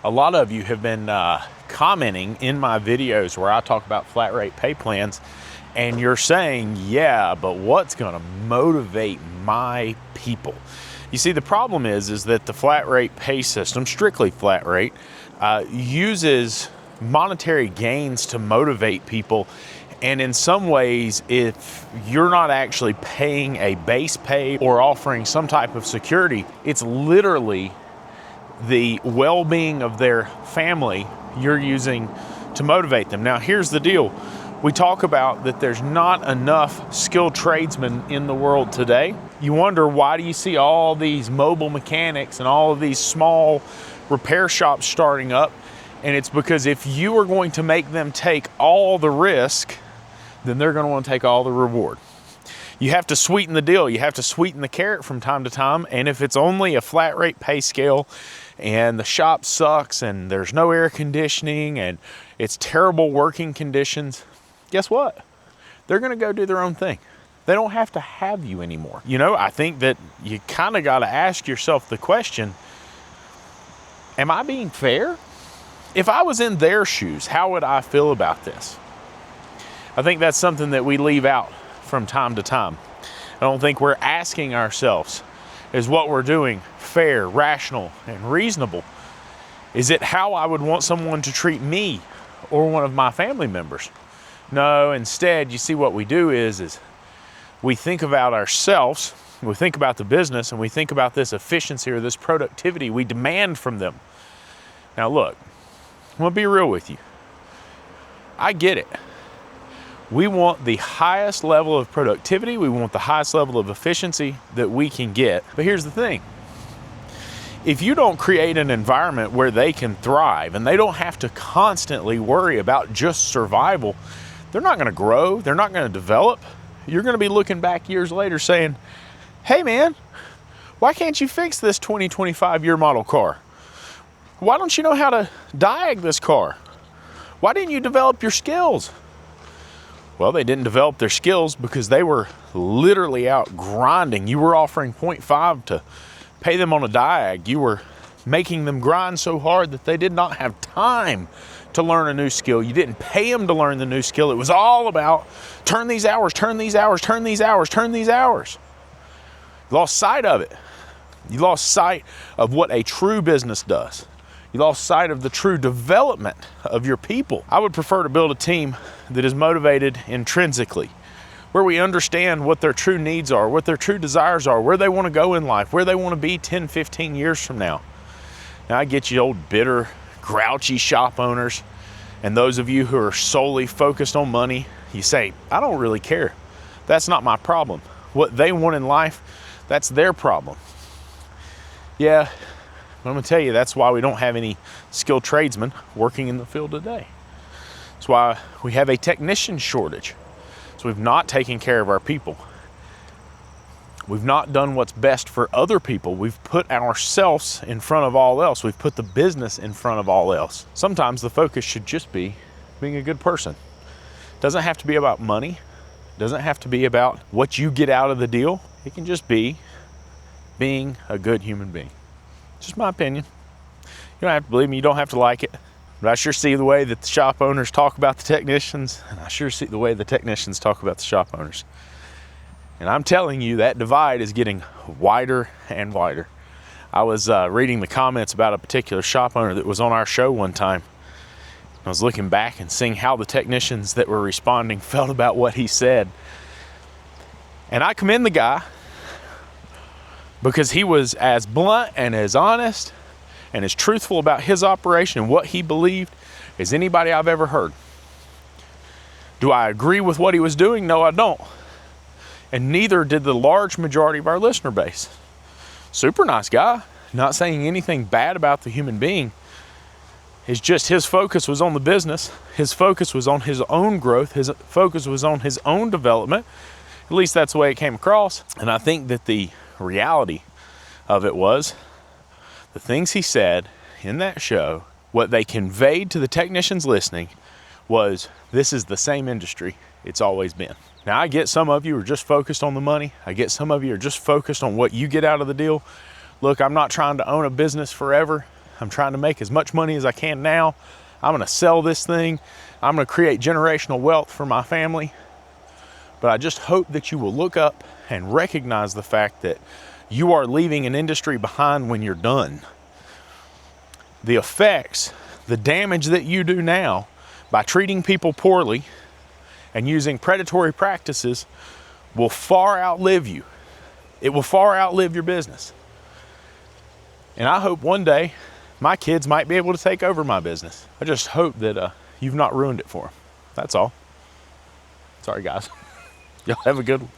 A lot of you have been commenting in my videos where I talk about flat rate pay plans, and you're saying, yeah, but what's gonna motivate my people? You see, the problem is that the flat rate pay system, strictly flat rate, uses monetary gains to motivate people. And in some ways, if you're not actually paying a base pay or offering some type of security, it's literally the well-being of their family you're using to motivate them. Now, here's the deal. We talk about that there's not enough skilled tradesmen in the world today. You wonder, why do you see all these mobile mechanics and all of these small repair shops starting up? And it's because if you are going to make them take all the risk, then they're going to want to take all the reward. You have to sweeten the deal. You have to sweeten the carrot from time to time. And if it's only a flat rate pay scale and the shop sucks and there's no air conditioning and it's terrible working conditions, guess what? They're going to go do their own thing. They don't have to have you anymore. You know, I think that you kind of got to ask yourself the question, am I being fair? If I was in their shoes, how would I feel about this? I think that's something that we leave out from time to time. I don't think we're asking ourselves, is what we're doing fair, rational, and reasonable? Is it how I would want someone to treat me or one of my family members? No, instead, you see what we do is we think about ourselves, we think about the business, and we think about this efficiency or this productivity we demand from them. Now look, I'm gonna be real with you. I get it. We want the highest level of productivity. We want the highest level of efficiency that we can get. But here's the thing. If you don't create an environment where they can thrive and they don't have to constantly worry about just survival, they're not gonna grow, they're not gonna develop. You're gonna be looking back years later saying, hey man, why can't you fix this 2025 year model car? Why don't you know how to diag this car? Why didn't you develop your skills? Well, they didn't develop their skills because they were literally out grinding. You were offering 0.5 to pay them on a diag. You were making them grind so hard that they did not have time to learn a new skill. You didn't pay them to learn the new skill. It was all about turn these hours, turn these hours, turn these hours, turn these hours. You lost sight of it. You lost sight of what a true business does. You lost sight of the true development of your people. I would prefer to build a team that is motivated intrinsically, where we understand what their true needs are, what their true desires are, where they want to go in life, where they want to be 10, 15 years from now. Now, I get you old, bitter, grouchy shop owners, and those of you who are solely focused on money, you say, I don't really care. That's not my problem. What they want in life, that's their problem. Yeah. I'm going to tell you, that's why we don't have any skilled tradesmen working in the field today. That's why we have a technician shortage. So we've not taken care of our people. We've not done what's best for other people. We've put ourselves in front of all else. We've put the business in front of all else. Sometimes the focus should just be being a good person. It doesn't have to be about money. It doesn't have to be about what you get out of the deal. It can just be being a good human being. Just my opinion. You don't have to believe me, you don't have to like it. But I sure see the way that the shop owners talk about the technicians, and I sure see the way the technicians talk about the shop owners. And I'm telling you, that divide is getting wider and wider. I was reading the comments about a particular shop owner that was on our show one time. I was looking back and seeing how the technicians that were responding felt about what he said. And I commend the guy, because he was as blunt and as honest and as truthful about his operation and what he believed as anybody I've ever heard. Do I agree with what he was doing? No, I don't. And neither did the large majority of our listener base. Super nice guy, not saying anything bad about the human being. It's just his focus was on the business. His focus was on his own growth. His focus was on his own development. At least that's the way it came across. And I think that the reality of it was the things he said in that show, what they conveyed to the technicians listening was, this is the same industry it's always been. Now, I get some of you are just focused on the money. I get some of you are just focused on what you get out of the deal. Look, I'm not trying to own a business forever. I'm trying to make as much money as I can now. I'm going to sell this thing. I'm going to create generational wealth for my family. But I just hope that you will look up and recognize the fact that you are leaving an industry behind when you're done. The effects, the damage that you do now by treating people poorly and using predatory practices will far outlive you. It will far outlive your business. And I hope one day my kids might be able to take over my business. I just hope that you've not ruined it for them. That's all. Sorry, guys. Y'all have a good one.